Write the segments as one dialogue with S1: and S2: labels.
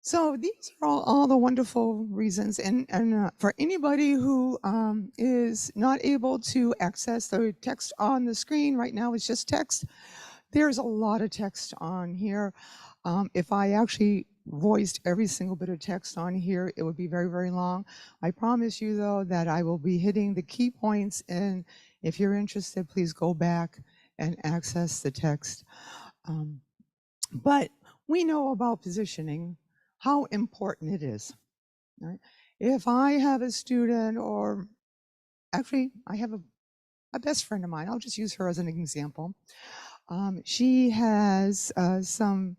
S1: So these are all the wonderful reasons, and for anybody who is not able to access the text on the screen right now, it's just text. There's a lot of text on here. If I actually voiced every single bit of text on here, it would be very, very long. I promise you, though, that I will be hitting the key points, and if you're interested, please go back and access the text. Um, but we know about positioning, how important it is. Right? If I have a student, or actually, I have a best friend of mine, I'll just use her as an example. She has some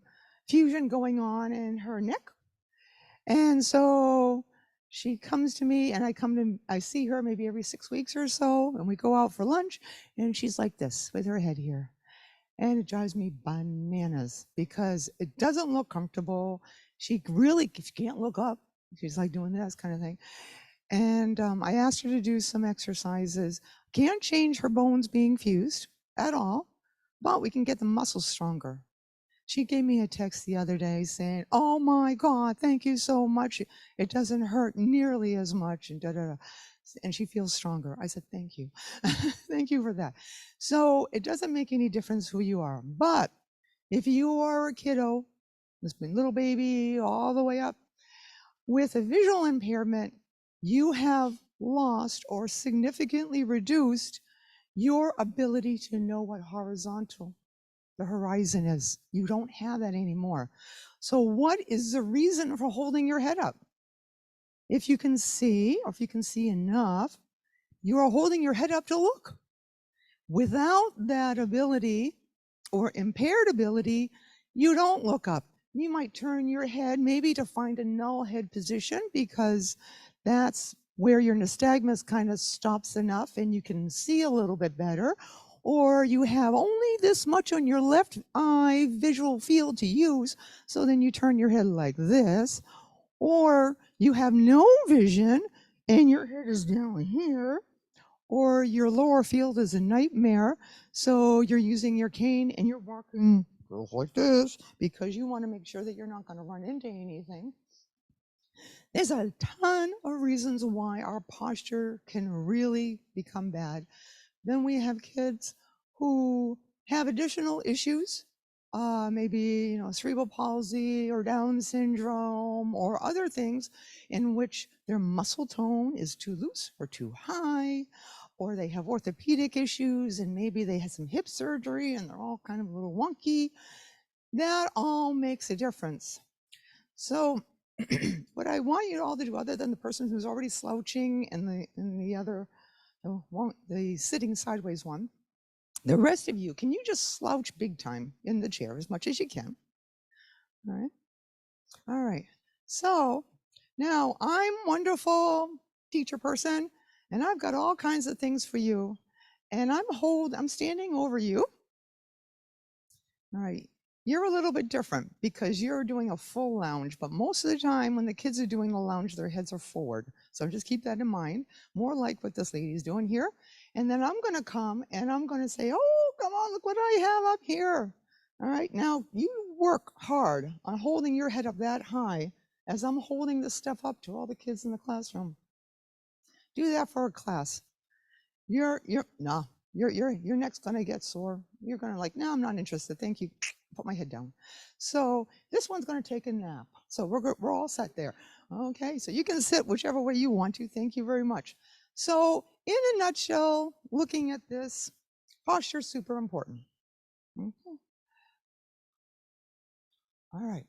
S1: fusion going on in her neck. And so she comes to me, and I see her maybe every 6 weeks or so, and we go out for lunch, and she's like this with her head here. And it drives me bananas because it doesn't look comfortable. She can't look up. She's like doing this kind of thing. And I asked her to do some exercises. Can't change her bones being fused at all, but we can get the muscles stronger. She gave me a text the other day saying, "Oh my God, thank you so much. It doesn't hurt nearly as much," and da da da. And she feels stronger. I said, "Thank you. Thank you for that." So it doesn't make any difference who you are. But if you are a kiddo, this little baby all the way up, with a visual impairment, you have lost or significantly reduced your ability to know what the horizon is. You don't have that anymore. So what is the reason for holding your head up? If you can see, or if you can see enough, you are holding your head up to look. Without that ability or impaired ability, you don't look up. You might turn your head maybe to find a null head position because that's where your nystagmus kind of stops enough and you can see a little bit better. Or you have only this much on your left eye visual field to use, so then you turn your head like this. Or you have no vision and your head is down here, or your lower field is a nightmare, so you're using your cane and you're walking like this because you want to make sure that you're not going to run into anything. There's a ton of reasons why our posture can really become bad. Then we have kids who have additional issues, maybe cerebral palsy or Down syndrome or other things in which their muscle tone is too loose or too high, or they have orthopedic issues and maybe they had some hip surgery and they're all kind of a little wonky. That all makes a difference. So what I want you all to do, other than the person who's already slouching and the other, the sitting sideways one, the rest of you, can you just slouch big time in the chair as much as you can? All right. All right. So now I'm wonderful teacher person, and I've got all kinds of things for you. And I'm standing over you. All right. You're a little bit different because you're doing a full lounge, but most of the time when the kids are doing a lounge, their heads are forward. So just keep that in mind, more like what this lady's doing here. And then I'm going to come and I'm going to say, "Oh, come on, look what I have up here." All right. Now you work hard on holding your head up that high as I'm holding this stuff up to all the kids in the classroom. Do that for a class. No, your neck's gonna get sore. You're gonna like, "No, I'm not interested. Thank you." Put my head down. So this one's gonna take a nap. So we're all set there. Okay, so you can sit whichever way you want to. Thank you very much. So in a nutshell, looking at this, posture is super important. Okay. All right.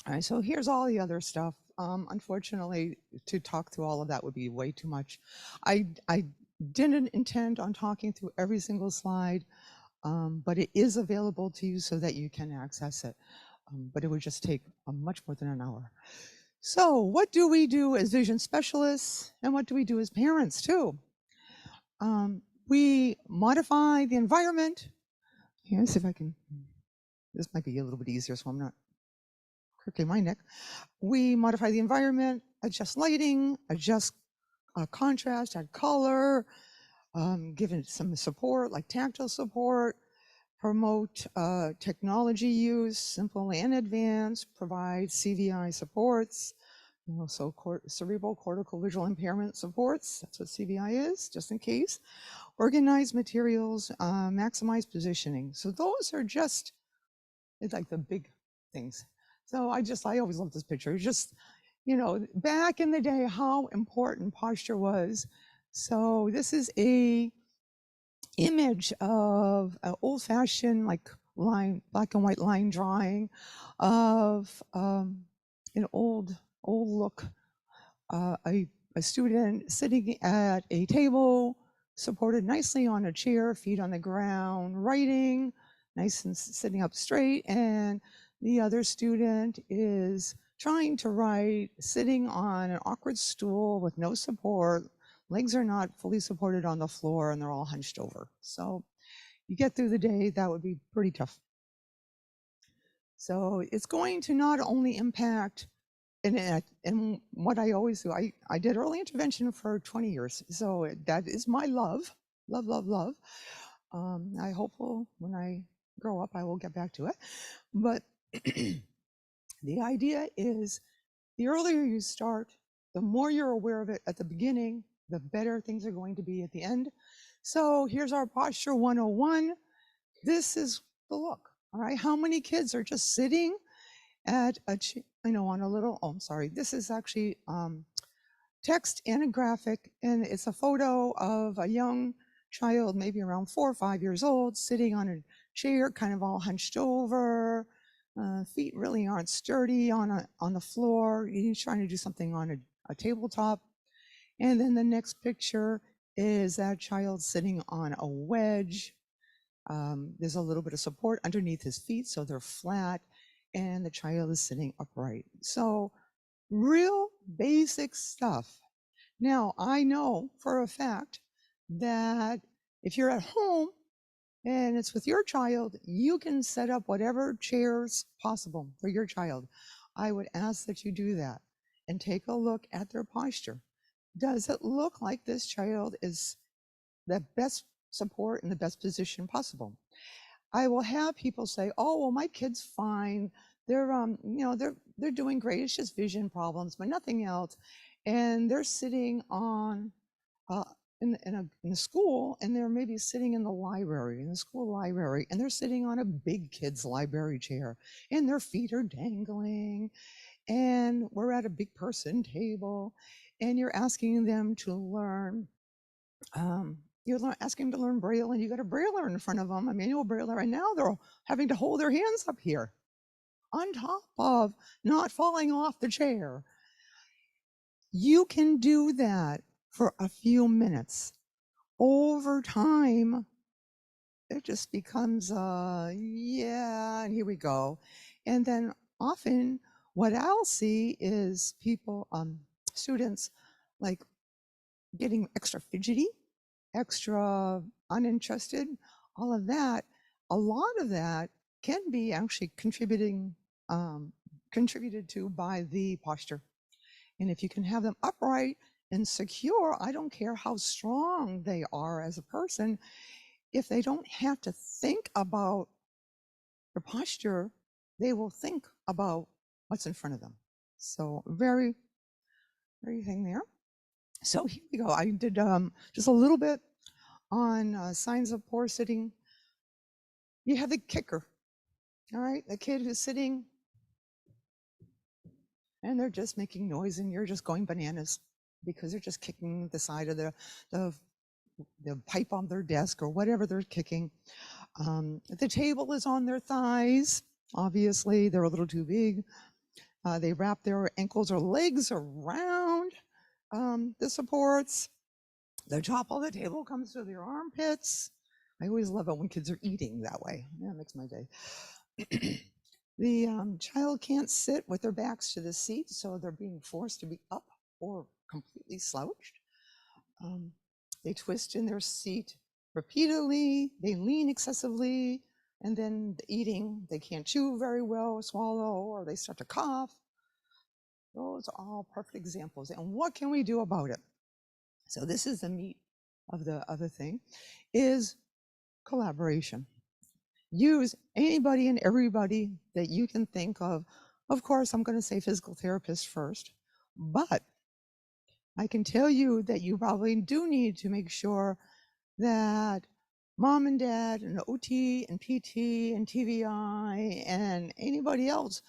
S1: All right, so here's all the other stuff. Unfortunately, to talk through all of that would be way too much. I didn't intend on talking through every single slide, but it is available to you so that you can access it. But it would just take much more than an hour. So what do we do as vision specialists, and what do we do as parents too? We modify the environment. Here, see if I can, this might be a little bit easier so I'm not crooking my neck. We modify the environment, adjust lighting, adjust contrast, add color, give it some support like tactile support, promote technology use, simple and advanced, provide CVI supports, so cerebral cortical visual impairment supports, that's what CVI is, just in case. Organize materials, maximize positioning. So those are just, it's like the big things. So I always love this picture. It's just, back in the day, how important posture was. So this is a image of an old-fashioned like black and white line drawing of an old look, a student sitting at a table, supported nicely on a chair, feet on the ground, writing, nice and sitting up straight, and the other student is trying to write, sitting on an awkward stool with no support. Legs are not fully supported on the floor and they're all hunched over. So you get through the day, that would be pretty tough. So it's going to not only impact, and what I always do, I did early intervention for 20 years. So that is my love. I hope when I grow up, I will get back to it. But the idea is the earlier you start, the more you're aware of it at the beginning, the better things are going to be at the end. So here's our posture 101. This is the look, all right? How many kids are just sitting at on a little, oh, I'm sorry. This is actually text and a graphic, and it's a photo of a young child, maybe around 4 or 5 years old, sitting on a chair, kind of all hunched over. Feet really aren't sturdy on the floor. He's trying to do something on a tabletop. And then the next picture is that child sitting on a wedge. There's a little bit of support underneath his feet, so they're flat, and the child is sitting upright. So real basic stuff. Now, I know for a fact that if you're at home and it's with your child, you can set up whatever chairs possible for your child. I would ask that you do that and take a look at their posture. Does it look like this child is the best support in the best position possible? I will have people say, "Oh, well, my kid's fine. They're they're doing great. It's just vision problems, but nothing else." And they're sitting on in a school, and they're maybe sitting in the school library, and they're sitting on a big kid's library chair, and their feet are dangling, and we're at a big person table, and you're asking them to learn. You're asking them to learn Braille, and you got a Brailler in front of them, a manual Brailler, and now they're having to hold their hands up here on top of not falling off the chair. You can do that for a few minutes. Over time, it just becomes, yeah, and here we go. And then often what I'll see is people, students, like getting extra fidgety, extra uninterested, all of that. A lot of that can be actually contributed to by the posture. And if you can have them upright and secure, I don't care how strong they are as a person, if they don't have to think about their posture, they will think about what's in front of them. So very thing there. So here we go. I did just a little bit on signs of poor sitting. You have the kicker, all right? The kid who's sitting and they're just making noise and you're just going bananas because they're just kicking the side of the pipe on their desk or whatever they're kicking. The table is on their thighs. Obviously, they're a little too big. They wrap their ankles or legs around the supports. The top of the table comes to their armpits. I always love it when kids are eating that way. Yeah, it makes my day. The child can't sit with their backs to the seat, so they're being forced to be up or completely slouched. They twist in their seat repeatedly, they lean excessively, and then the eating, they can't chew very well or swallow, or they start to cough. Those are all perfect examples. And what can we do about it? So this is the meat of the other thing, is collaboration. use anybody and everybody that you can think of. Of course, I'm going to say physical therapist first, but I can tell you that you probably do need to make sure that mom and dad and OT and PT and TVI and anybody else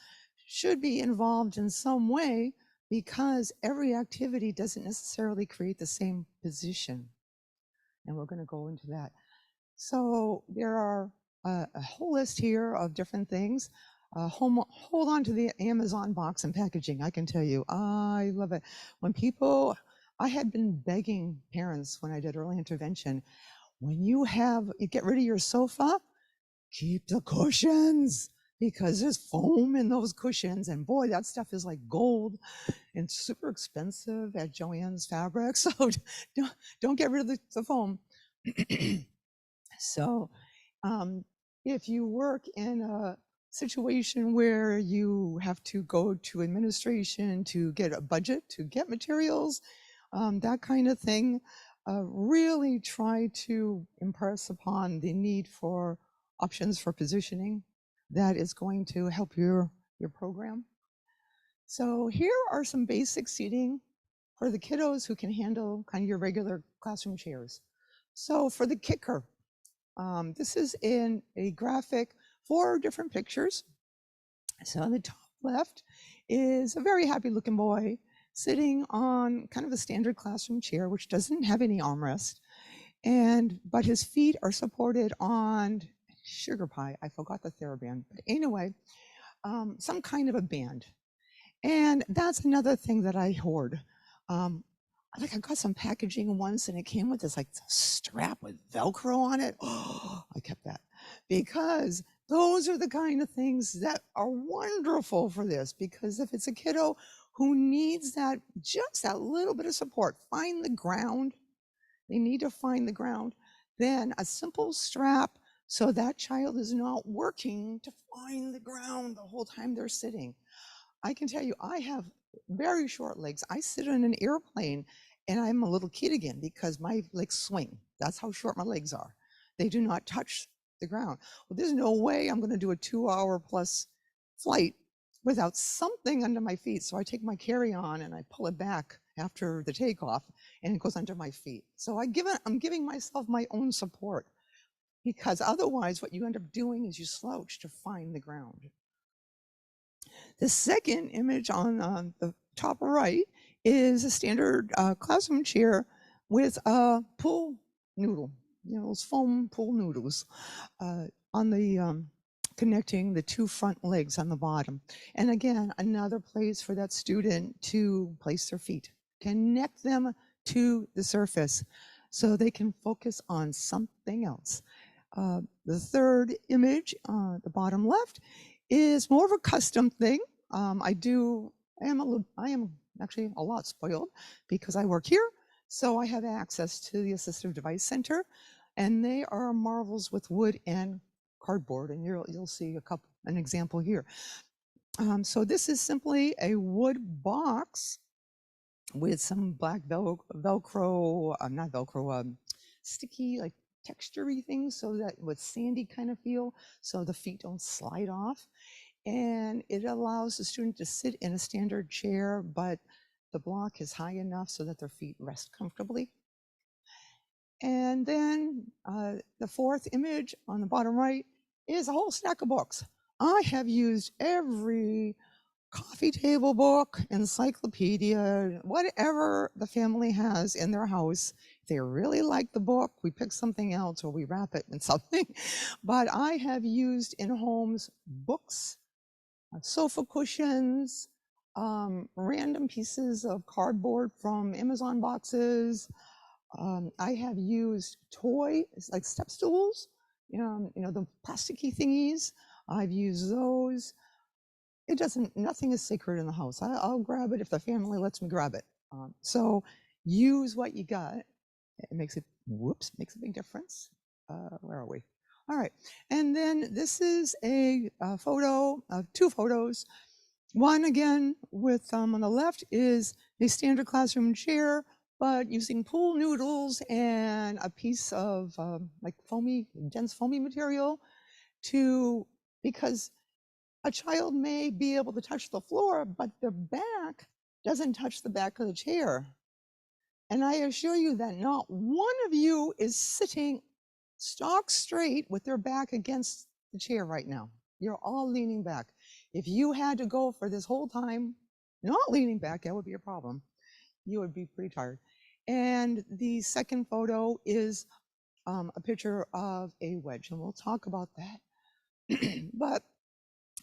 S1: should be involved in some way, because every activity doesn't necessarily create the same position. And we're going to go into that. So there are a whole list here of different things. Hold on to the Amazon box and packaging. I can tell you, I love it. I had been begging parents when I did early intervention, when you get rid of your sofa, keep the cushions, because there's foam in those cushions. And boy, that stuff is like gold and super expensive at Joann's Fabric. So don't get rid of the foam. So if you work in a situation where you have to go to administration to get a budget, to get materials, that kind of thing, really try to impress upon the need for options for positioning that is going to help your program. So here are some basic seating for the kiddos who can handle kind of your regular classroom chairs. So for the kicker, this is in a graphic, 4 different pictures. So on the top left is a very happy looking boy sitting on kind of a standard classroom chair, which doesn't have any armrest, but his feet are supported on sugar pie. I forgot the TheraBand, but anyway, some kind of a band. And that's another thing that I hoard. I got some packaging once, and it came with this like strap with Velcro on it. Oh, I kept that, because those are the kind of things that are wonderful for this. Because if it's a kiddo who needs just that little bit of support, find the ground, they need to find the ground, then a simple strap, so that child is not working to find the ground the whole time they're sitting. I can tell you, I have very short legs. I sit in an airplane and I'm a little kid again because my legs swing. That's how short my legs are. They do not touch the ground. Well, there's no way I'm going to do a 2-hour plus flight without something under my feet. So I take my carry-on and I pull it back after the takeoff, and it goes under my feet. So I'm giving myself my own support, because otherwise what you end up doing is you slouch to find the ground. The second image on the top right is a standard classroom chair with a pool noodle, those foam pool noodles on the connecting the 2 front legs on the bottom. And again, another place for that student to place their feet, connect them to the surface so they can focus on something else. The third image, the bottom left, is more of a custom thing. I am actually a lot spoiled because I work here, so I have access to the Assistive Device Center, and they are marvels with wood and cardboard, and you'll see an example here. So this is simply a wood box with some black Velcro, not Velcro, sticky, like textury things, so that with sandy kind of feel, so the feet don't slide off. And it allows the student to sit in a standard chair, but the block is high enough so that their feet rest comfortably. And then the fourth image on the bottom right is a whole stack of books. I have used every coffee table book, encyclopedia, whatever the family has in their house. If they really like the book, we pick something else or we wrap it in something. But I have used in homes books, sofa cushions, random pieces of cardboard from Amazon boxes. I have used toys like step stools, the plasticky thingies. I've used those. Nothing is sacred in the house. I'll grab it if the family lets me grab it. So use what you got. It makes a big difference. Where are we? All right. And then this is a photo of 2 photos. One again with on the left is a standard classroom chair, but using pool noodles and a piece of like dense foamy material. because a child may be able to touch the floor, but their back doesn't touch the back of the chair. And I assure you that not one of you is sitting stock straight with their back against the chair right now. You're all leaning back. If you had to go for this whole time not leaning back, that would be a problem. You would be pretty tired. And the second photo is a picture of a wedge, and we'll talk about that. But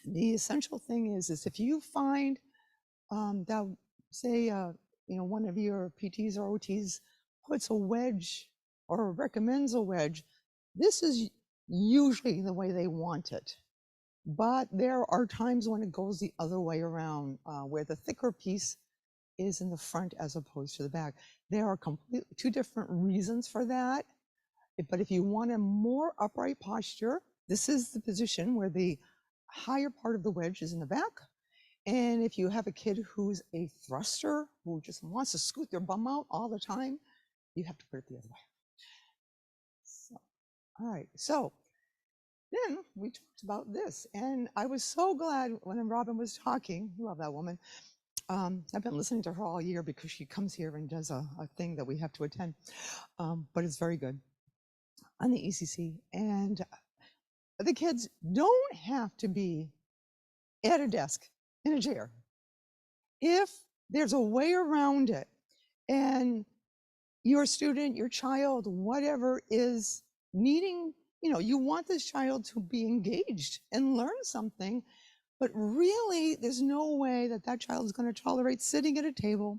S1: the essential thing is if you find that, say, one of your PTs or OTs puts a wedge or recommends a wedge, this is usually the way they want it. But there are times when it goes the other way around, where the thicker piece is in the front as opposed to the back. There are two different reasons for that. But if you want a more upright posture, this is the position where the higher part of the wedge is in the back. And if you have a kid who's a thruster, who just wants to scoot their bum out all the time, you have to put it the other way. So, all right, so then we talked about this, and I was so glad when Robin was talking. Love that woman. I've been listening to her all year because she comes here and does a thing that we have to attend, but it's very good on the ECC. And the kids don't have to be at a desk in a chair. If there's a way around it, and your student, your child, whatever is needing, you want this child to be engaged and learn something, but really there's no way that that child is going to tolerate sitting at a table.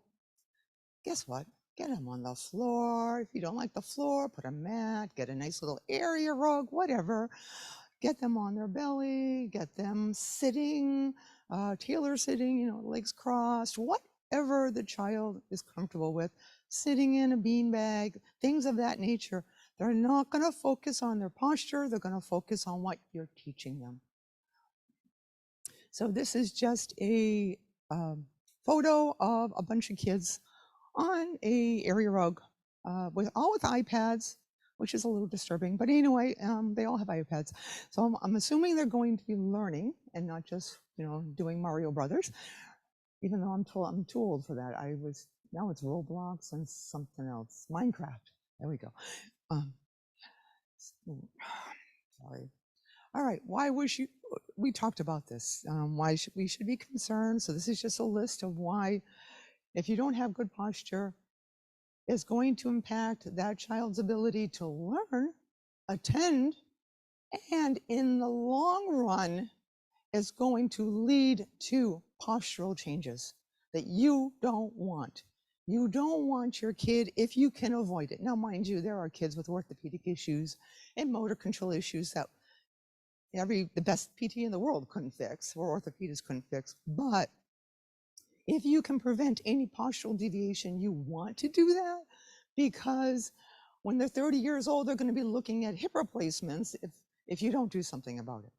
S1: Guess what? Get them on the floor. If you don't like the floor, put a mat, get a nice little area rug, whatever. Get them on their belly, get them sitting, tailor sitting, legs crossed, whatever the child is comfortable with, sitting in a beanbag, things of that nature. They're not going to focus on their posture. They're going to focus on what you're teaching them. So this is just a photo of a bunch of kids on a area rug, with iPads, which is a little disturbing. But anyway, they all have iPads. So I'm assuming they're going to be learning and not just, doing Mario Brothers, even though I'm too old for that. Now it's Roblox and something else. Minecraft. There we go. Sorry. All right, we talked about this, why we should be concerned. So this is just a list of why, if you don't have good posture, it's going to impact that child's ability to learn, attend, and in the long run, is going to lead to postural changes that you don't want. You don't want your kid, if you can avoid it. Now, mind you, there are kids with orthopedic issues and motor control issues that the best PT in the world couldn't fix, or orthopedists couldn't fix. But if you can prevent any postural deviation, you want to do that, because when they're 30 years old, they're going to be looking at hip replacements if you don't do something about it.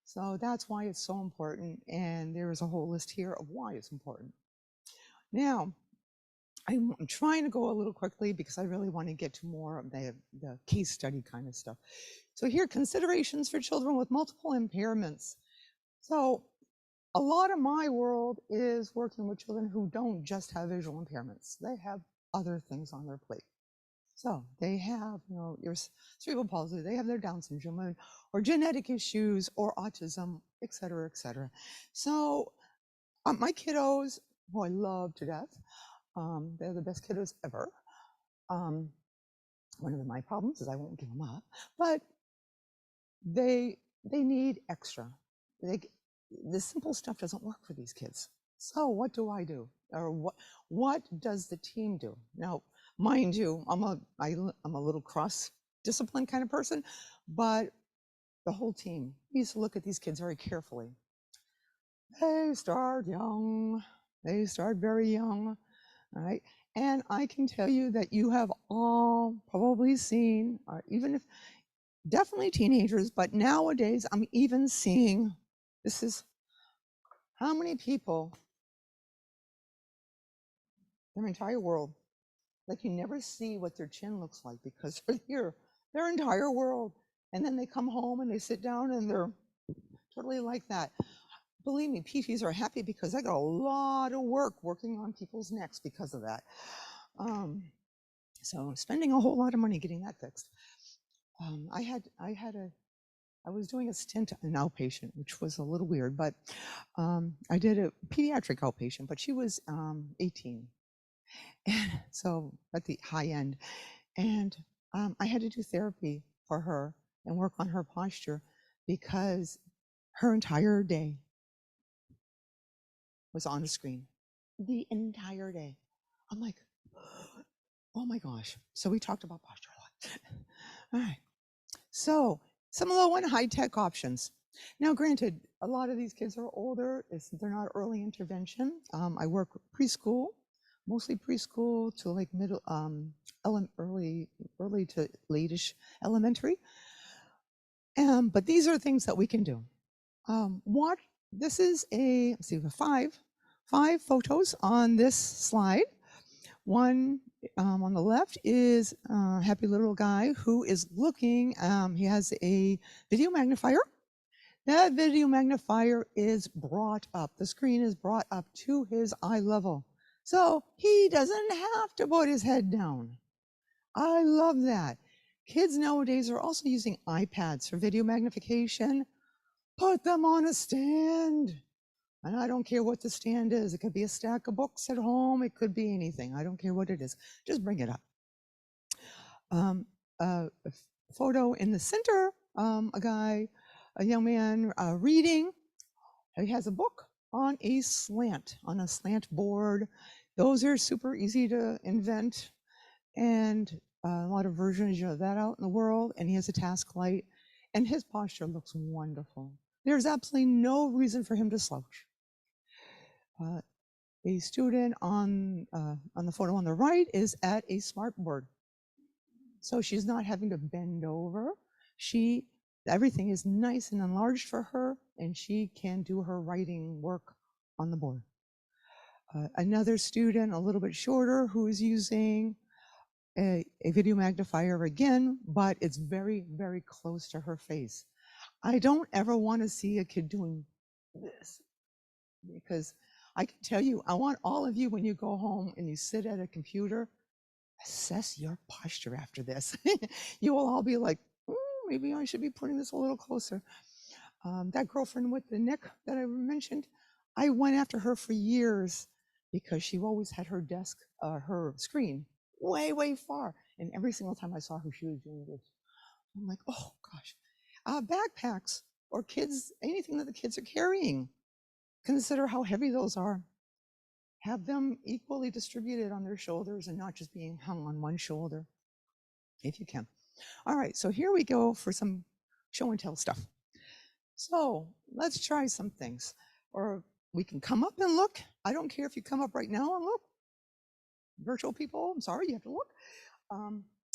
S1: So that's why it's so important, and there's a whole list here of why it's important. Now, I'm trying to go a little quickly because I really want to get to more of the case study kind of stuff. So here, considerations for children with multiple impairments. So a lot of my world is working with children who don't just have visual impairments. They have other things on their plate. So they have, your cerebral palsy, they have their Down syndrome, or genetic issues, or autism, et cetera, et cetera. So my kiddos, who I love to death, they're the best kiddos ever. One of my problems is I won't give them up, but they need extra. The simple stuff doesn't work for these kids. So what do I do? Or what does the team do? Now, mind you, I'm a little cross-discipline kind of person, but the whole team needs to look at these kids very carefully. They start young. They start very young, all right? And I can tell you that you have all probably seen, even if definitely teenagers, but nowadays I'm even seeing, this is how many people, their entire world, like you never see what their chin looks like because they're here, their entire world And then they come home and they sit down and they're totally like that. Believe me, PTs are happy because I got a lot of work working on people's necks because of that. So spending a whole lot of money getting that fixed. I was doing a stint in outpatient, which was a little weird, but I did a pediatric outpatient, but she was 18, and so at the high end, and I had to do therapy for her and work on her posture because her entire day was on the screen, the entire day. I'm like, oh my gosh. So we talked about posture a lot. All right. So some low and high tech options. Now, granted, a lot of these kids are older. They're not early intervention. I work preschool, mostly preschool to like middle, early to late-ish elementary. But these are things that we can do. Watch. This is let's see, five photos on this slide. One on the left is a happy little guy who is looking. He has a video magnifier. That video magnifier is brought up. The screen is brought up to his eye level. So he doesn't have to put his head down. I love that. Kids nowadays are also using iPads for video magnification. Put them on a stand. And I don't care what the stand is. It could be a stack of books at home. It could be anything. I don't care what it is. Just bring it up. A photo in the center, a young man reading. He has a book on a slant board. Those are super easy to invent, and a lot of versions of that out in the world. And he has a task light, and his posture looks wonderful. There's absolutely no reason for him to slouch. A student on the photo on the right is at a smart board. So she's not having to bend over. Everything is nice and enlarged for her, and she can do her writing work on the board. Another student, a little bit shorter, who is using a video magnifier again, but it's very, very close to her face. I don't ever want to see a kid doing this, because I can tell you, I want all of you, when you go home and you sit at a computer, assess your posture after this. You will all be like, maybe I should be putting this a little closer. That girlfriend with the neck that I mentioned, I went after her for years because she always had her desk, her screen way, way far. And every single time I saw her, she was doing this. I'm like, oh gosh. Backpacks or kids, anything that the kids are carrying, consider how heavy those are. Have them equally distributed on their shoulders and not just being hung on one shoulder, if you can. All right, so here we go for some show and tell stuff. So let's try some things. Or we can come up and look. I don't care if you come up right now and look. Virtual people, I'm sorry, you have to look.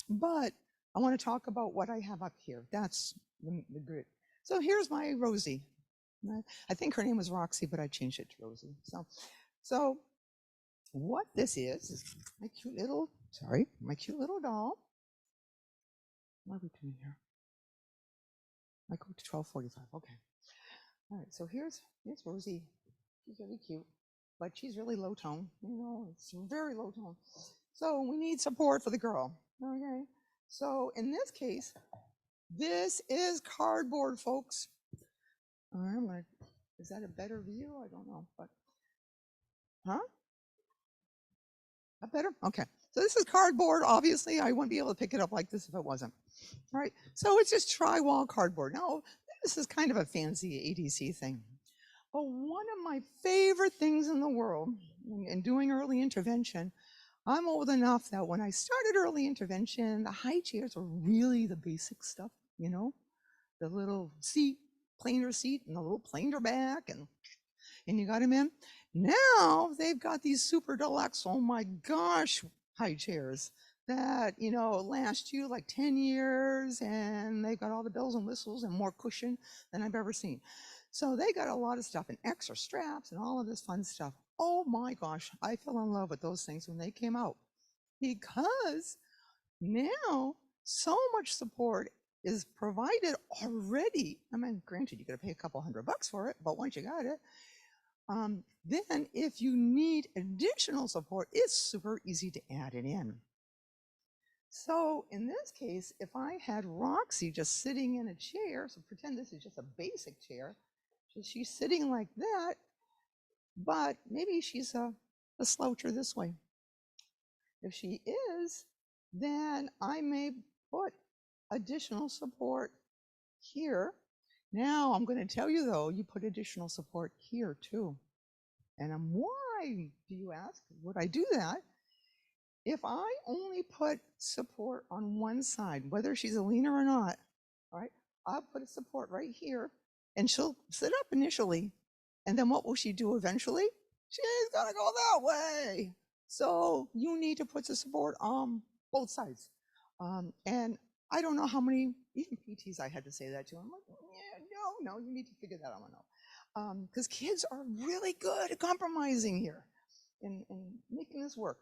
S1: But I want to talk about what I have up here. That's the grid. So here's my Rosie. I think her name was Roxy, but I changed it to Rosie. So what this is my cute little doll. What are we doing here? I go to 12:45. Okay. All right. So here's Rosie. She's really cute, but she's really low tone. It's very low tone. So we need support for the girl. Okay. So in this case, this is cardboard, folks. All right. Is that a better view? I don't know, but better? Okay. So this is cardboard. Obviously, I wouldn't be able to pick it up like this if it wasn't. All right. So it's just drywall cardboard. Now, this is kind of a fancy ADC thing. But one of my favorite things in the world in doing early intervention, I'm old enough that when I started early intervention, the high chairs were really the basic stuff, the little seat, planer seat, and the little planer back, and you got them in. Now they've got these super deluxe, oh my gosh, high chairs that, last you like 10 years, and they've got all the bells and whistles and more cushion than I've ever seen. So they got a lot of stuff and extra straps and all of this fun stuff. Oh my gosh, I fell in love with those things when they came out, because now so much support is provided already. I mean, granted, you got to pay a couple $100 for it, but once you got it, then if you need additional support, it's super easy to add it in. So in this case, if I had Roxy just sitting in a chair, so pretend this is just a basic chair, so she's sitting like that, but maybe she's a sloucher this way. If she is, then I may put additional support here. Now I'm going to tell you though, you put additional support here too. And why, do you ask, would I do that? If I only put support on one side, whether she's a leaner or not, all right, I'll put a support right here and she'll sit up initially. And then what will she do eventually? She's gonna go that way. So you need to put the support on both sides. And I don't know how many, even PTs I had to say that to. I'm like, yeah, no, you need to figure that out now. Because kids are really good at compromising here and making this work.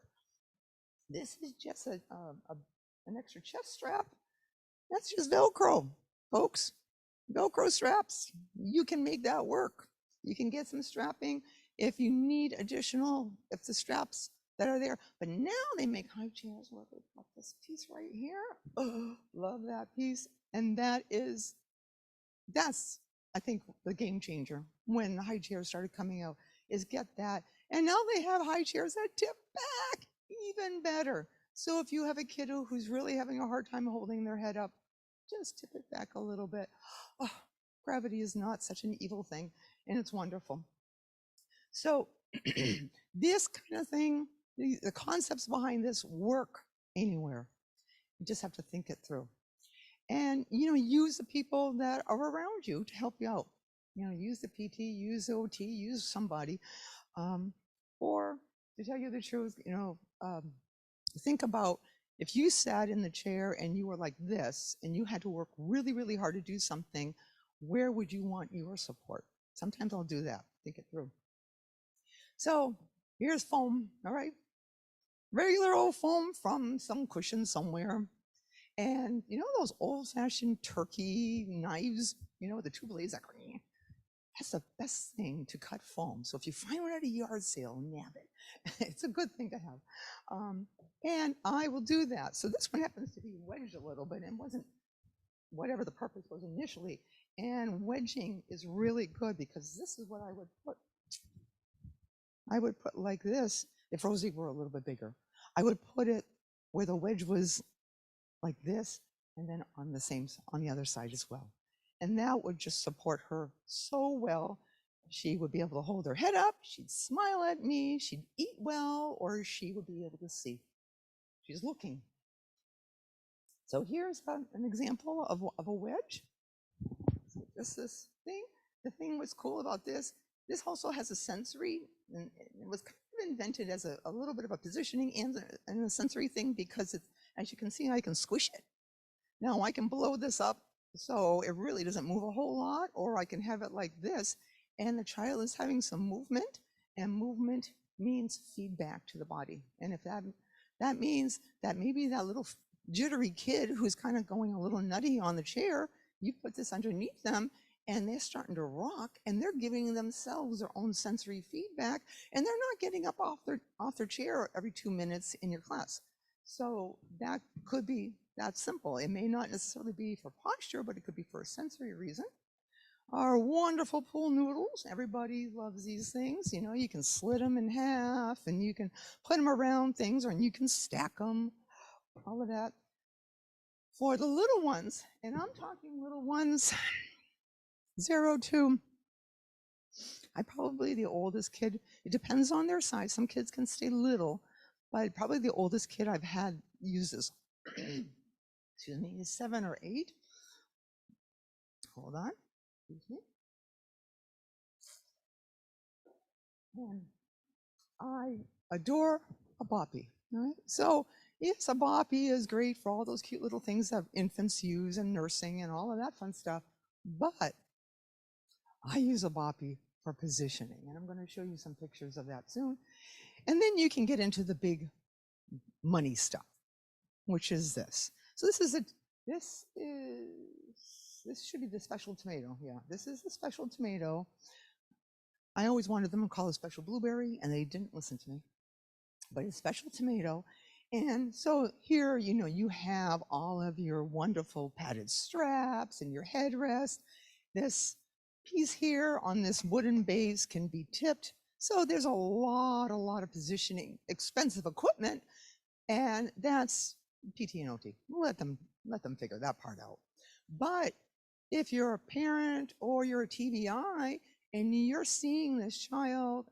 S1: This is just an extra chest strap. That's just Velcro, folks. Velcro straps. You can make that work. You can get some strapping if you need additional, if the straps that are there. But now they make high chairs where they've got this piece right here. Oh, love that piece. And that's, I think, the game changer when the high chairs started coming out, is get that. And now they have high chairs that tip back. Even better. So if you have a kiddo who's really having a hard time holding their head up, just tip it back a little bit. Oh, gravity is not such an evil thing, and it's wonderful. So this kind of thing, the concepts behind this work anywhere. You just have to think it through. And, use the people that are around you to help you out. Use the PT, use the OT, use somebody. Or to tell you the truth, think about if you sat in the chair and you were like this and you had to work really, really hard to do something, where would you want your support? Sometimes I'll do that, think it through. So here's foam, all right? Regular old foam from some cushion somewhere. And those old-fashioned turkey knives, the two blades, that's the best thing to cut foam. So if you find one at a yard sale, nab it. It's a good thing to have. And I will do that. So this one happens to be wedged a little bit and wasn't whatever the purpose was initially. And wedging is really good because this is what I would put. I would put like this if Rosie were a little bit bigger. I would put it where the wedge was like this, and then on the other side as well. And that would just support her so well. She would be able to hold her head up, she'd smile at me, she'd eat well, or she would be able to see. She's looking. So here's an example of a wedge. So just this thing. The thing what's cool about this also has a sensory, and it was kind of invented as a little bit of a positioning and a sensory thing because it's, as you can see, I can squish it. Now I can blow this up so it really doesn't move a whole lot, or I can have it like this, and the child is having some movement, and movement means feedback to the body. And if that means that maybe that little jittery kid who's kind of going a little nutty on the chair, you put this underneath them, and they're starting to rock, and they're giving themselves their own sensory feedback, and they're not getting up off their chair every 2 minutes in your class. So that could be that simple. It may not necessarily be for posture, but it could be for a sensory reason. Our wonderful pool noodles. Everybody loves these things. You can slit them in half, and you can put them around things, or you can stack them, all of that. For the little ones, and I'm talking little ones, 0 to, probably the oldest kid, it depends on their size. Some kids can stay little, but probably the oldest kid I've had use this, excuse me, is 7 or 8. Hold on, excuse me. And I adore a boppy, right? So yes, a boppy is great for all those cute little things that infants use and nursing and all of that fun stuff, but I use a boppy for positioning, and I'm going to show you some pictures of that soon. And then you can get into the big money stuff, which is this. So this is This should be the special tomato. Yeah, this is the special tomato. I always wanted them to call it special blueberry, and they didn't listen to me. But it's special tomato. And so here, you have all of your wonderful padded straps and your headrest. This piece here on this wooden base can be tipped. So there's a lot of positioning, expensive equipment, and that's PT and OT. Let them figure that part out. But if you're a parent or you're a TBI and you're seeing this child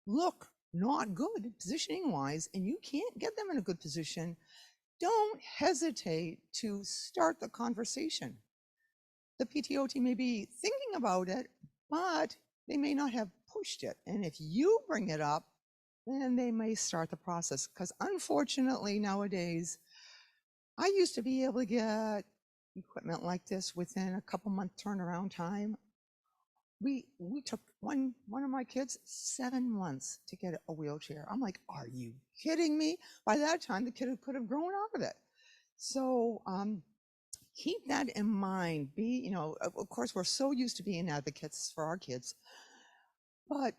S1: look not good positioning wise and you can't get them in a good position, don't hesitate to start the conversation. The PTOT may be thinking about it, but they may not have pushed it. And if you bring it up, then they may start the process. Because unfortunately, nowadays, I used to be able to get equipment like this within a couple month turnaround time. We took one of my kids 7 months to get a wheelchair. I'm like, are you kidding me? By that time, the kid could have grown out of it. So keep that in mind. Of course, we're so used to being advocates for our kids, but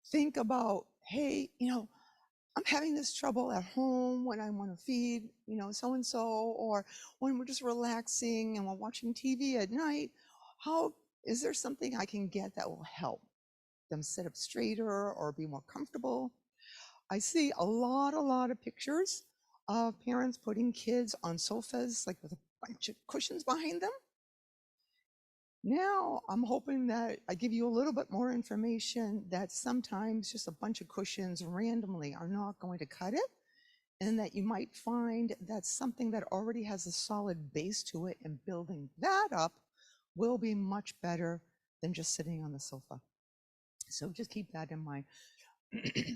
S1: think about, hey, I'm having this trouble at home when I want to feed, so and so, or when we're just relaxing and we're watching TV at night. How is there something I can get that will help them sit up straighter or be more comfortable? I see a lot of pictures of parents putting kids on sofas, like with a bunch of cushions behind them. Now I'm hoping that I give you a little bit more information that sometimes just a bunch of cushions randomly are not going to cut it, and that you might find that something that already has a solid base to it and building that up will be much better than just sitting on the sofa. So just keep that in mind.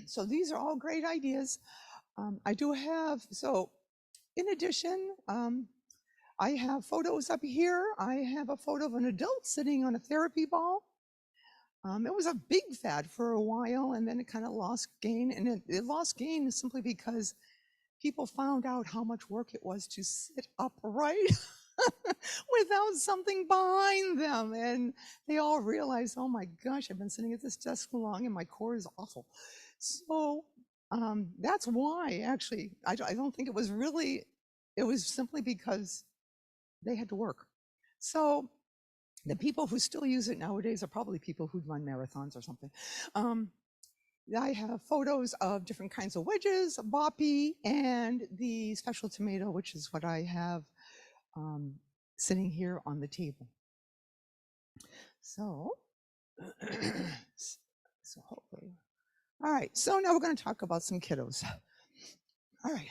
S1: So these are all great ideas. I do have, so in addition, I have photos up here. I have a photo of an adult sitting on a therapy ball. It was a big fad for a while, and then it kind of lost gain. And it lost gain simply because people found out how much work it was to sit upright without something behind them. And they all realized, oh my gosh, I've been sitting at this desk so long and my core is awful. So that's why, actually, I don't think it was simply because they had to work. So the people who still use it nowadays are probably people who run marathons or something. I have photos of different kinds of wedges, boppy, and the special tomato, which is what I have sitting here on the table. So, so hopefully, all right. So now we're going to talk about some kiddos. All right,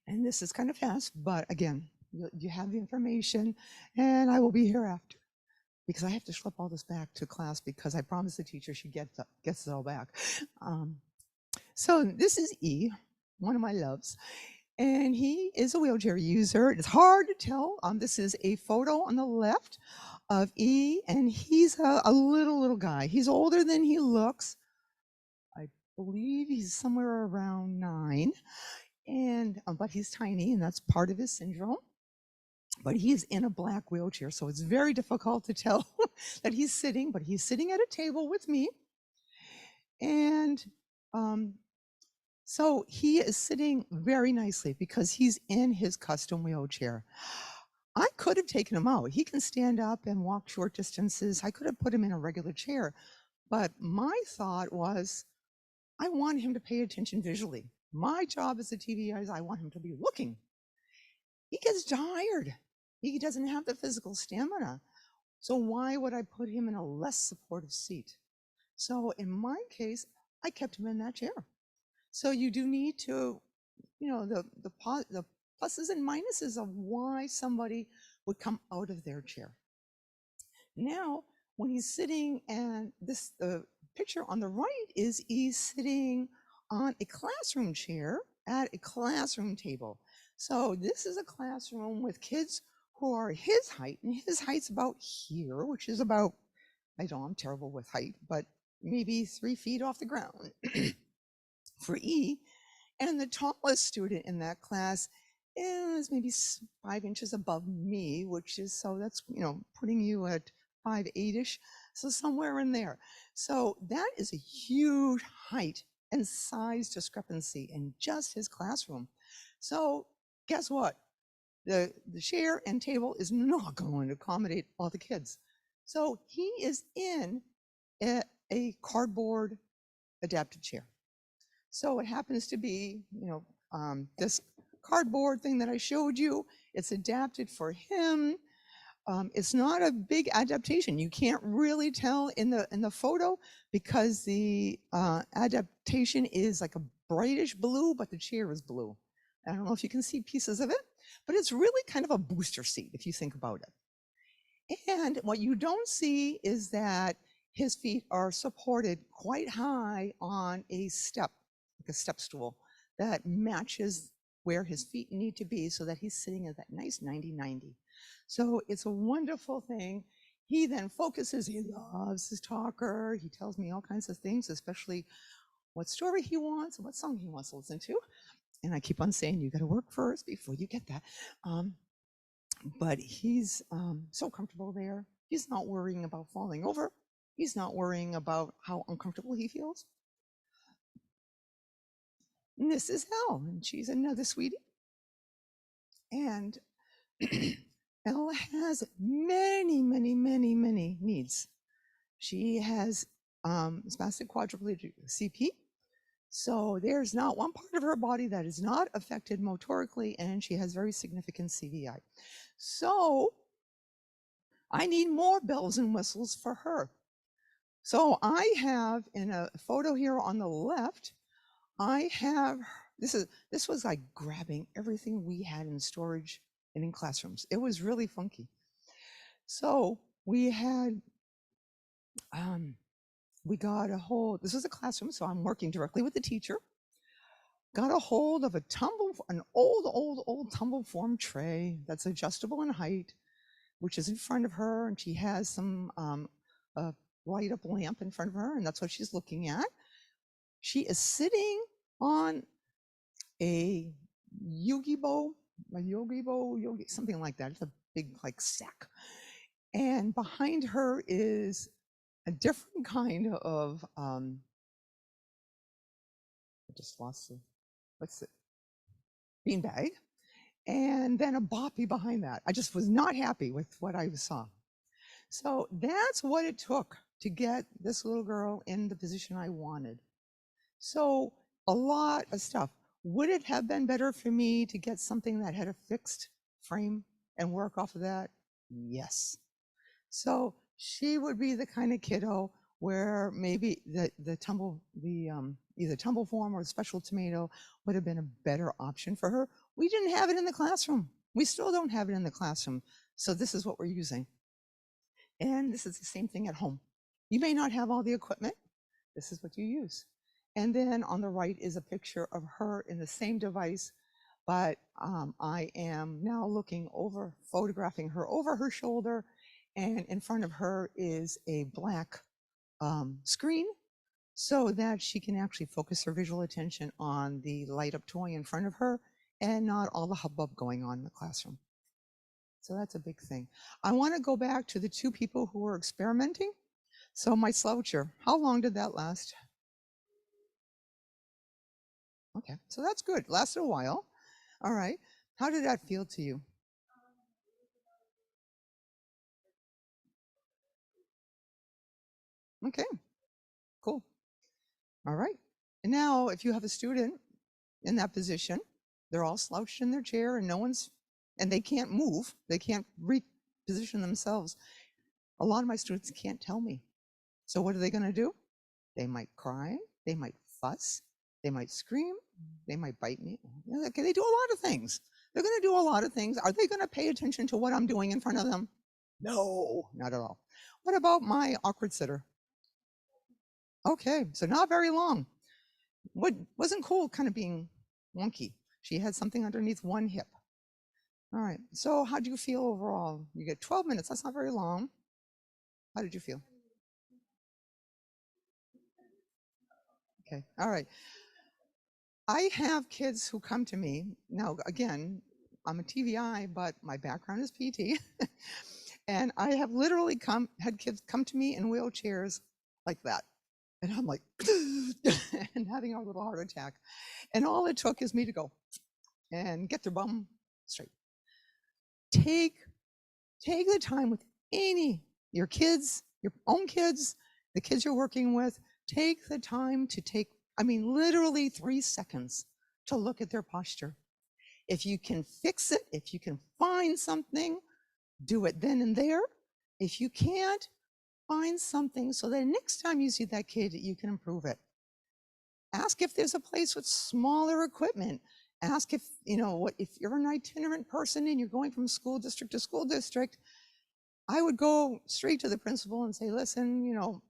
S1: and this is kind of fast, but again, you have the information, and I will be here after, because I have to schlep all this back to class because I promised the teacher she gets it all back. So this is E, one of my loves, and he is a wheelchair user. It's hard to tell. This is a photo on the left of E, and he's a little guy. He's older than he looks. I believe he's somewhere around 9, and but he's tiny, and that's part of his syndrome. But he's in a black wheelchair, so it's very difficult to tell that he's sitting, but he's sitting at a table with me. And so he is sitting very nicely because he's in his custom wheelchair. I could have taken him out. He can stand up and walk short distances. I could have put him in a regular chair. But my thought was, I want him to pay attention visually. My job as a TVI is I want him to be looking. He gets tired. He doesn't have the physical stamina. So why would I put him in a less supportive seat? So in my case, I kept him in that chair. So you do need to, the pluses and minuses of why somebody would come out of their chair. Now, when he's sitting, and the picture on the right is he's sitting on a classroom chair at a classroom table. So this is a classroom with kids who are his height, and his height's about here, which is about, I'm terrible with height, but maybe 3 feet off the ground for E. And the tallest student in that class is maybe 5 inches above me, which is, so that's, putting you at 5'8"-ish. So somewhere in there. So that is a huge height and size discrepancy in just his classroom. So guess what? The chair and table is not going to accommodate all the kids. So he is in a cardboard adapted chair. So it happens to be, this cardboard thing that I showed you. It's adapted for him. It's not a big adaptation. You can't really tell in the photo because the adaptation is like a brightish blue, but the chair is blue. I don't know if you can see pieces of it, but it's really kind of a booster seat if you think about it. And what you don't see is that his feet are supported quite high on a step, like a step stool that matches where his feet need to be so that he's sitting at that nice 90-90. So it's a wonderful thing. He then focuses, he loves his talker. He tells me all kinds of things, especially what story he wants, what song he wants to listen to. And I keep on saying, you got to work first before you get that. But he's so comfortable there. He's not worrying about falling over. He's not worrying about how uncomfortable he feels. And this is Elle, and she's another sweetie. And Elle has many, many, many, many needs. She has spastic quadriplegic CP. So there's not one part of her body that is not affected motorically, and she has very significant CVI. So I need more bells and whistles for her. So I have in a photo here on the left, I have, this was like grabbing everything we had in storage and in classrooms. It was really funky. So we had, we got a hold, this was a classroom, so I'm working directly with the teacher. Got a hold of an old tumble form tray that's adjustable in height, which is in front of her, and she has some light up lamp in front of her, and that's what she's looking at. She is sitting on a yogi, something like that. It's a big like sack. And behind her is a different kind of, I just lost the, what's it? Beanbag. And then a boppy behind that. I just was not happy with what I saw. So that's what it took to get this little girl in the position I wanted. So a lot of stuff. Would it have been better for me to get something that had a fixed frame and work off of that? Yes. So she would be the kind of kiddo where maybe the either tumble form or special tomato would have been a better option for her. We didn't have it in the classroom. We still don't have it in the classroom. So this is what we're using. And this is the same thing at home. You may not have all the equipment. This is what you use. And then on the right is a picture of her in the same device, but I am now looking over, photographing her over her shoulder, and in front of her is a black screen so that she can actually focus her visual attention on the light up toy in front of her and not all the hubbub going on in the classroom. So that's a big thing. I want to go back to the two people who were experimenting. So my sloucher, how long did that last? Okay, so that's good. Lasted a while. All right. How did that feel to you? Okay, cool. All right. And now if you have a student in that position, they're all slouched in their chair and and they can't move. They can't reposition themselves. A lot of my students can't tell me. So what are they going to do? They might cry. They might fuss. They might scream. They might bite me. Okay, they do a lot of things. They're going to do a lot of things. Are they going to pay attention to what I'm doing in front of them? No, not at all. What about my awkward sitter? Okay, so not very long. What wasn't cool kind of being wonky. She had something underneath one hip. All right, so how do you feel overall? You get 12 minutes, that's not very long. How did you feel? Okay, all right. I have kids who come to me. Now, again, I'm a TVI, but my background is PT. And I have literally had kids come to me in wheelchairs like that. And I'm like, and having a little heart attack. And all it took is me to go and get their bum straight. Take the time with your kids, your own kids, the kids you're working with. Take the time to literally 3 seconds to look at their posture. If you can fix it, if you can find something, do it then and there. If you can't, find something so that next time you see that kid, you can improve it. Ask if there's a place with smaller equipment. Ask if you're an itinerant person and you're going from school district to school district, I would go straight to the principal and say, listen,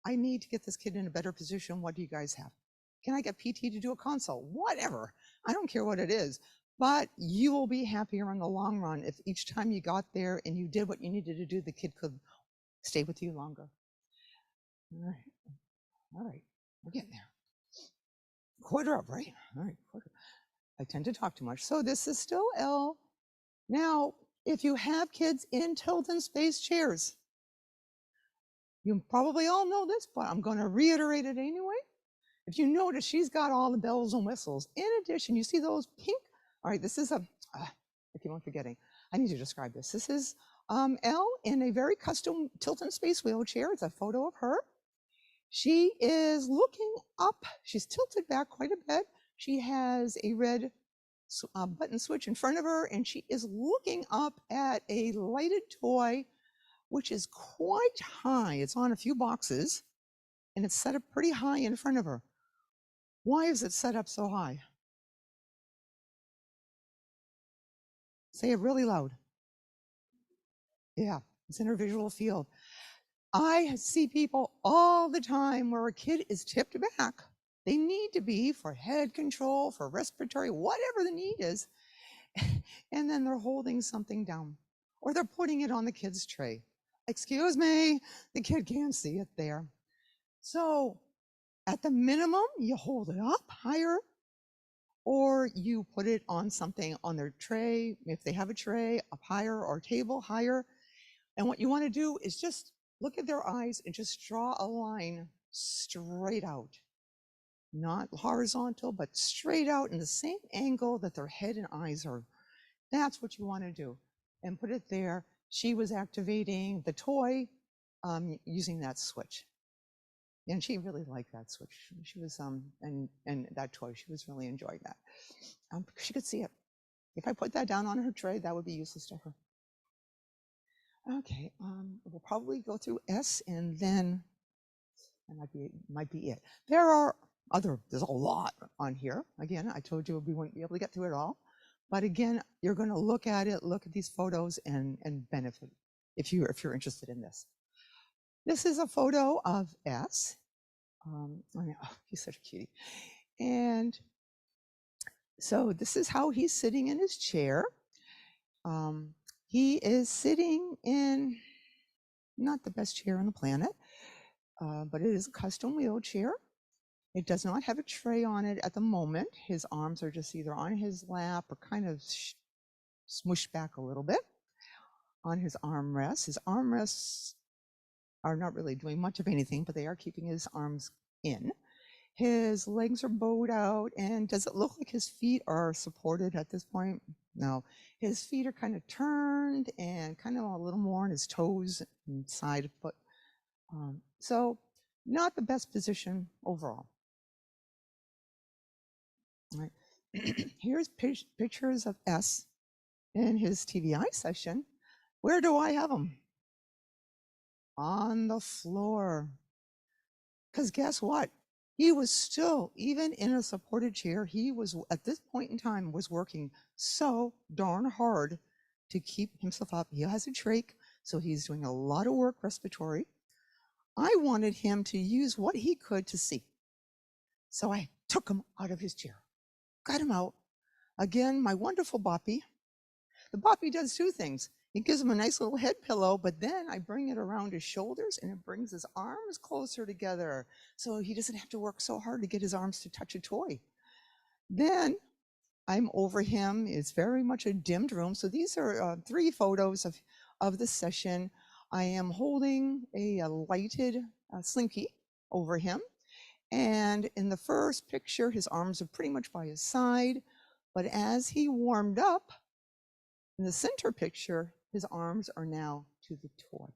S1: I need to get this kid in a better position. What do you guys have? Can I get PT to do a consult? Whatever. I don't care what it is. But you will be happier in the long run if each time you got there and you did what you needed to do, the kid could stay with you longer. All right. We're getting there. Quarter up, right? All right, quarter. I tend to talk too much. So this is still L. Now, if you have kids in tilt and space chairs, you probably all know this, but I'm going to reiterate it anyway. If you notice, she's got all the bells and whistles. In addition, you see those pink? All right, this is I keep on forgetting. I need to describe this. This is Elle in a very custom tilt and space wheelchair. It's a photo of her. She is looking up. She's tilted back quite a bit. She has a red button switch in front of her, and she is looking up at a lighted toy, which is quite high. It's on a few boxes, and it's set up pretty high in front of her. Why is it set up so high? Say it really loud. Yeah, it's in her visual field. I see people all the time where a kid is tipped back. They need to be for head control, for respiratory, whatever the need is. And then they're holding something down, or they're putting it on the kid's tray. Excuse me, the kid can't see it there. So at the minimum, you hold it up higher, or you put it on something on their tray, if they have a tray, up higher, or table higher. And what you want to do is just look at their eyes and just draw a line straight out. Not horizontal, but straight out in the same angle that their head and eyes are. That's what you want to do. And put it there. She was activating the toy using that switch. And she really liked that switch. She was, and that toy, she was really enjoying that. She could see it. If I put that down on her tray, that would be useless to her. Okay, we'll probably go through S, and then that might be it. There's a lot on here. Again, I told you we wouldn't be able to get through it all. But again, you're going to look at these photos and benefit if you're interested in this. This is a photo of S. He's such a cutie. And so this is how he's sitting in his chair. He is sitting in not the best chair on the planet, but it is a custom wheelchair. It does not have a tray on it at the moment. His arms are just either on his lap or kind of smushed back a little bit on his armrests. His armrests are not really doing much of anything, but they are keeping his arms in. His legs are bowed out, and does it look like his feet are supported at this point? No. His feet are kind of turned and kind of a little more on his toes and side foot. So not the best position overall. All right. Here's pictures of S in his TVI session. Where do I have him? On the floor. Because guess what? He was still, even in a supported chair, he was, at this point in time, was working so darn hard to keep himself up. He has a trach, so he's doing a lot of work respiratory. I wanted him to use what he could to see. So I took him out of his chair, got him out. Again, my wonderful Boppy. The Boppy does two things. It gives him a nice little head pillow, but then I bring it around his shoulders and it brings his arms closer together so he doesn't have to work so hard to get his arms to touch a toy. Then I'm over him. It's very much a dimmed room. So these are 3 photos of the session. I am holding a lighted slinky over him. And in the first picture, his arms are pretty much by his side. But as he warmed up, in the center picture, his arms are now to the toy.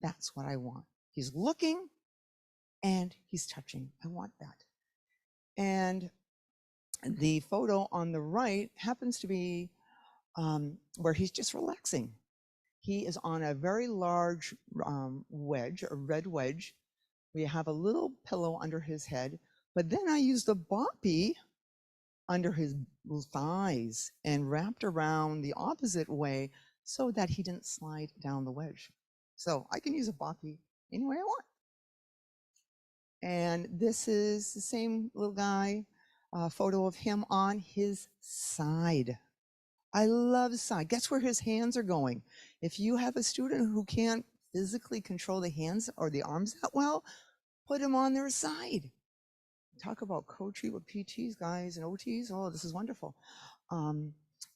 S1: That's what I want. He's looking and he's touching. I want that. And the photo on the right happens to be where he's just relaxing. He is on a very large wedge, a red wedge. We have a little pillow under his head, but then I used the boppy under his thighs and wrapped around the opposite way so that he didn't slide down the wedge. So I can use a boppy any way I want. And this is the same little guy, photo of him on his side. I love side. Guess where his hands are going? If you have a student who can't physically control the hands or the arms that well, put him on their side. Talk about coaching with PTs, guys, and OTs. Oh, this is wonderful.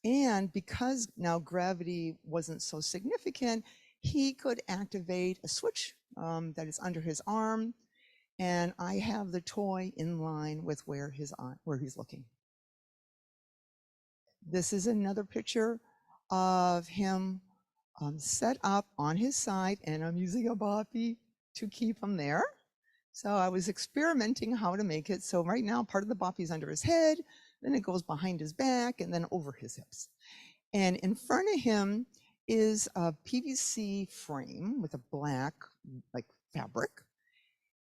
S1: And because now gravity wasn't so significant, he could activate a switch that is under his arm, and I have the toy in line with where he's looking. This is another picture of him set up on his side, and I'm using a boppy to keep him there. So I was experimenting how to make it. So right now, part of the boppy is under his head, then it goes behind his back, and then over his hips. And in front of him is a PVC frame with a black like fabric.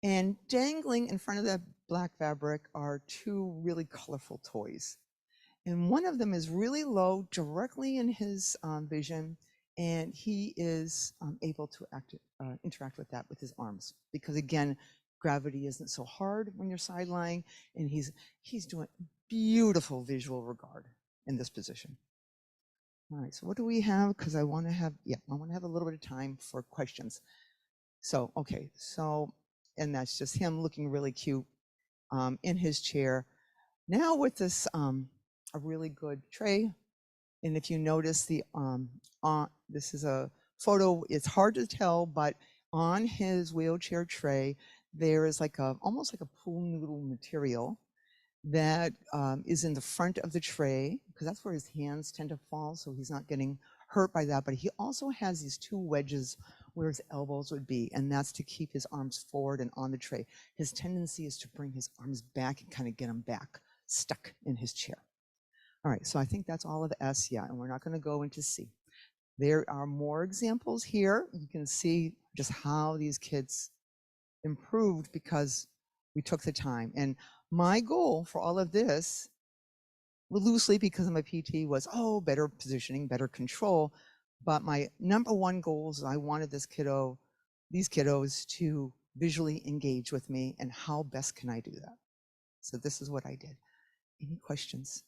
S1: And dangling in front of the black fabric are 2 really colorful toys. And one of them is really low, directly in his vision, and he is able to interact with that with his arms. Because again, gravity isn't so hard when you're side lying, and he's doing beautiful visual regard in this position. All right, so what do we have? Because I want to have a little bit of time for questions. So, okay, and that's just him looking really cute in his chair. Now with this, a really good tray. And if you notice this is a photo, it's hard to tell, but on his wheelchair tray, there is almost like a pool noodle material that is in the front of the tray, because that's where his hands tend to fall, so he's not getting hurt by that. But he also has these 2 wedges where his elbows would be, and that's to keep his arms forward and on the tray. His tendency is to bring his arms back and kind of get him back stuck in his chair. All right, so I think that's all of S, yeah, and we're not going to go into C. There are more examples here. You can see just how these kids improved because we took the time. And my goal for all of this, loosely because I'm a PT, was, better positioning, better control. But my number 1 goal is I wanted these kiddos to visually engage with me, and how best can I do that? So this is what I did. Any questions?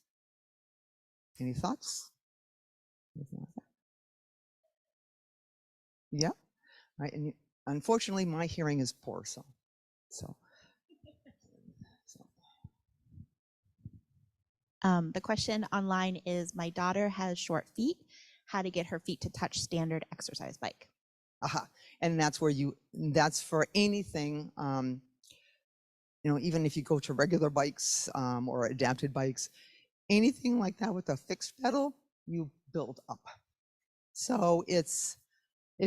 S1: Any thoughts? Yeah, right. And unfortunately, my hearing is poor, so.
S2: The question online is, my daughter has short feet. How to get her feet to touch standard exercise bike?
S1: Aha, and that's for anything. Even if you go to regular bikes or adapted bikes, anything like that with a fixed pedal, you build up. So it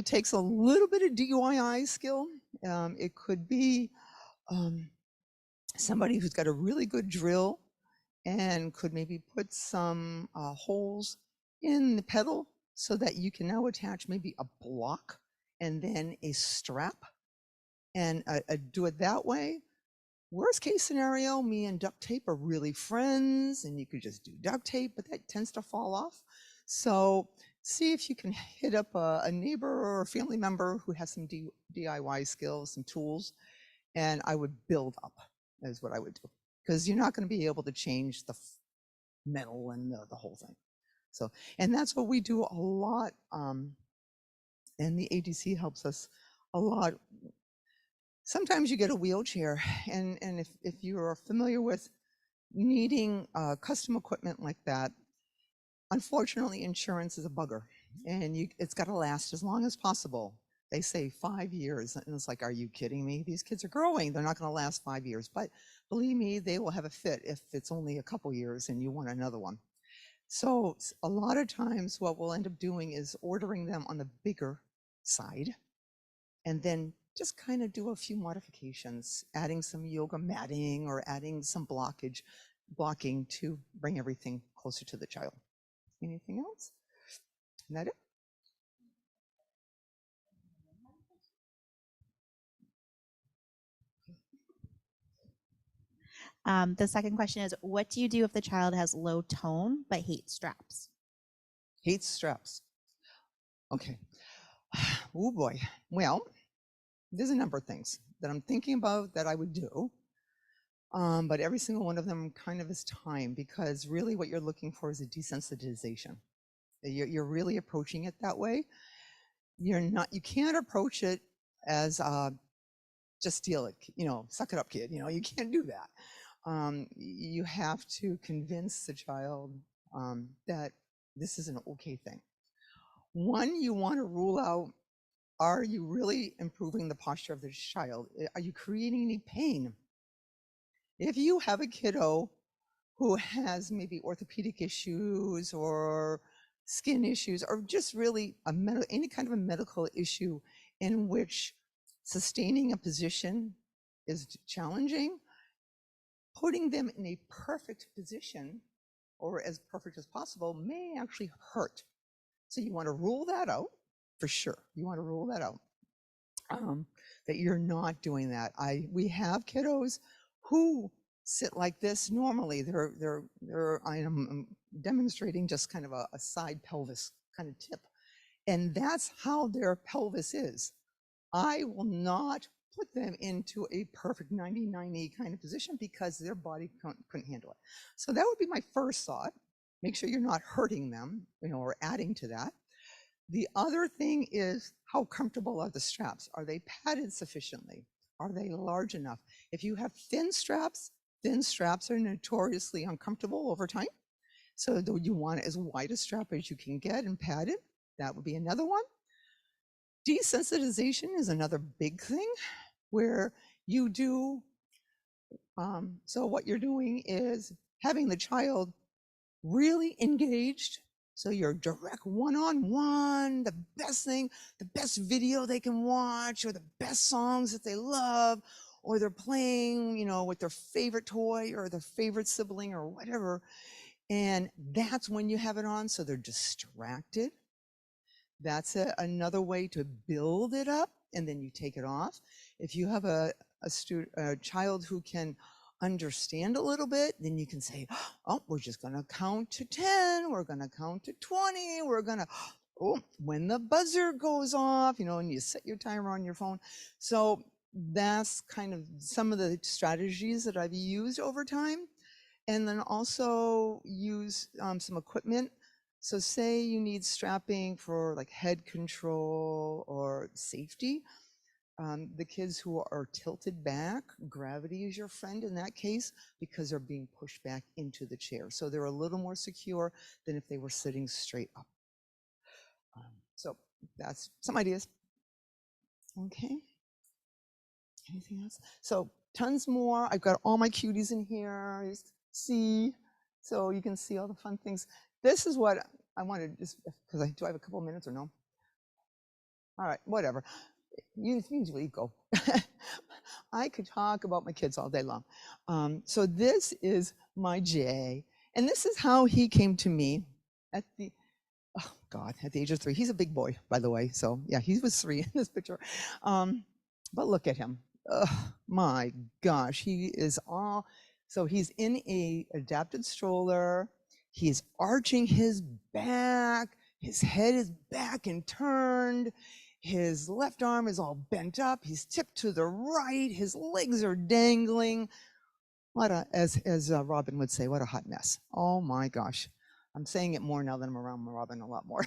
S1: takes a little bit of DIY skill. It could be somebody who's got a really good drill and could maybe put some holes in the pedal so that you can now attach maybe a block and then a strap and do it that way. Worst case scenario, me and duct tape are really friends, and you could just do duct tape, but that tends to fall off. So see if you can hit up a neighbor or a family member who has some DIY skills, some tools, and I would build up is what I would do, because you're not going to be able to change the metal and the whole thing. So, and that's what we do a lot, and the ADC helps us a lot. Sometimes you get a wheelchair, and if you are familiar with needing custom equipment like that, unfortunately, insurance is a bugger, and it's got to last as long as possible. They say 5 years, and it's like, are you kidding me? These kids are growing; they're not going to last 5 years. But believe me, they will have a fit if it's only a couple years and you want another one. So a lot of times, what we'll end up doing is ordering them on the bigger side, and then just kind of do a few modifications, adding some yoga matting or adding some blocking to bring everything closer to the child. Anything else? Is that it?
S2: The second question is, what do you do if the child has low tone but hates straps?
S1: Hates straps. Okay. Oh boy. Well, there's a number of things that I'm thinking about that I would do. But every single one of them kind of is time, because really what you're looking for is a desensitization. You're really approaching it that way. You can't approach it as just steal it, suck it up, kid. You can't do that. You have to convince the child that this is an okay thing. One, you want to rule out, are you really improving the posture of the child? Are you creating any pain? If you have a kiddo who has maybe orthopedic issues or skin issues, or just really any kind of a medical issue in which sustaining a position is challenging, putting them in a perfect position, or as perfect as possible, may actually hurt. So you want to rule that out for sure. You want to rule that out, that you're not doing that. We have kiddos who sit like this normally. I'm demonstrating just kind of a side pelvis kind of tip, and that's how their pelvis is. I will not put them into a perfect 90-90 kind of position because their body couldn't handle it. So that would be my first thought. Make sure you're not hurting them, or adding to that. The other thing is, how comfortable are the straps? Are they padded sufficiently? Are they large enough? If you have thin straps are notoriously uncomfortable over time. So you want as wide a strap as you can get and padded. That would be another one. Desensitization is another big thing where you do, so what you're doing is having the child really engaged. So you're direct one-on-one, the best video they can watch, or the best songs that they love, or they're playing, with their favorite toy or their favorite sibling or whatever. And that's when you have it on, so they're distracted. That's another way to build it up, and then you take it off. If you have a child who can understand a little bit, then you can say, oh, we're just going to count to 10, we're going to count to 20, we're going to, oh, when the buzzer goes off, and you set your timer on your phone. So that's kind of some of the strategies that I've used over time. And then also use some equipment. So say you need strapping for like head control or safety. The kids who are tilted back, gravity is your friend in that case, because they're being pushed back into the chair. So they're a little more secure than if they were sitting straight up. So that's some ideas. Okay. Anything else? So tons more. I've got all my cuties in here. See, so you can see all the fun things. This is what I wanted, just because do I have a couple of minutes or no? All right, whatever. You usually go. I could talk about my kids all day long. So this is my Jay, and this is how he came to me at the, oh God, at the age of 3. He's a big boy, by the way. So yeah, he was 3 in this picture. But look at him. Oh my gosh, he is all, so he's in a adapted stroller. He's arching his back. His head is back and turned. His left arm is all bent up. He's tipped to the right. His legs are dangling. What a, as Robin would say, what a hot mess. Oh my gosh. I'm saying it more now that I'm around Robin a lot more.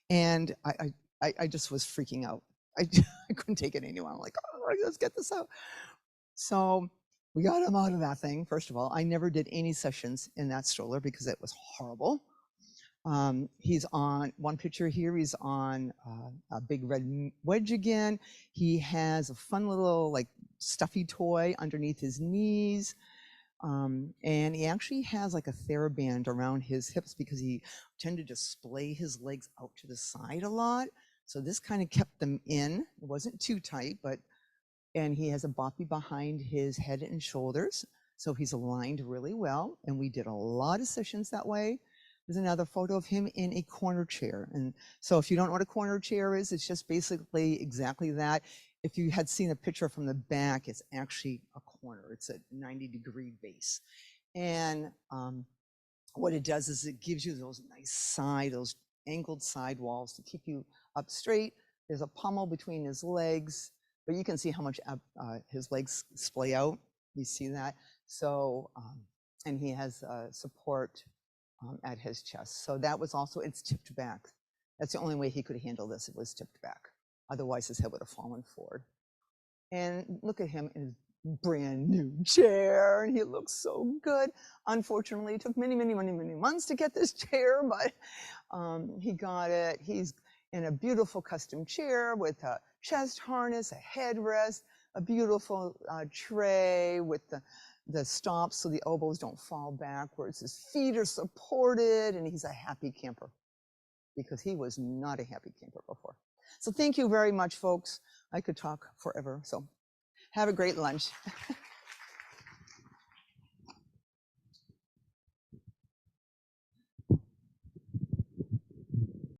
S1: And I just was freaking out. I couldn't take it anymore. I'm like, oh, let's get this out. So we got him out of that thing. First of all, I never did any sessions in that stroller because it was horrible. He's on one picture here. He's on a big red wedge again. He has a fun little like stuffy toy underneath his knees. And he actually has like a TheraBand around his hips because he tended to splay his legs out to the side a lot. So this kind of kept them in. It wasn't too tight, and he has a boppy behind his head and shoulders. So he's aligned really well. And we did a lot of sessions that way. There's another photo of him in a corner chair. And so if you don't know what a corner chair is, it's just basically exactly that. If you had seen a picture from the back, it's actually a corner. It's a 90-degree base. And what it does is it gives you those those angled side walls to keep you up straight. There's a pommel between his legs, but you can see how much his legs splay out. You see that? So, and he has support at his chest. So that was also, it's tipped back. That's the only way he could handle this. It was tipped back. Otherwise his head would have fallen forward. And look at him in his brand new chair, and he looks so good. Unfortunately, it took many months to get this chair, but he got it. He's in a beautiful custom chair with a chest harness, a headrest, a beautiful tray with the stops so the elbows don't fall backwards. His feet are supported, and he's a happy camper because he was not a happy camper before. So thank you very much, folks. I could talk forever. So have a great lunch.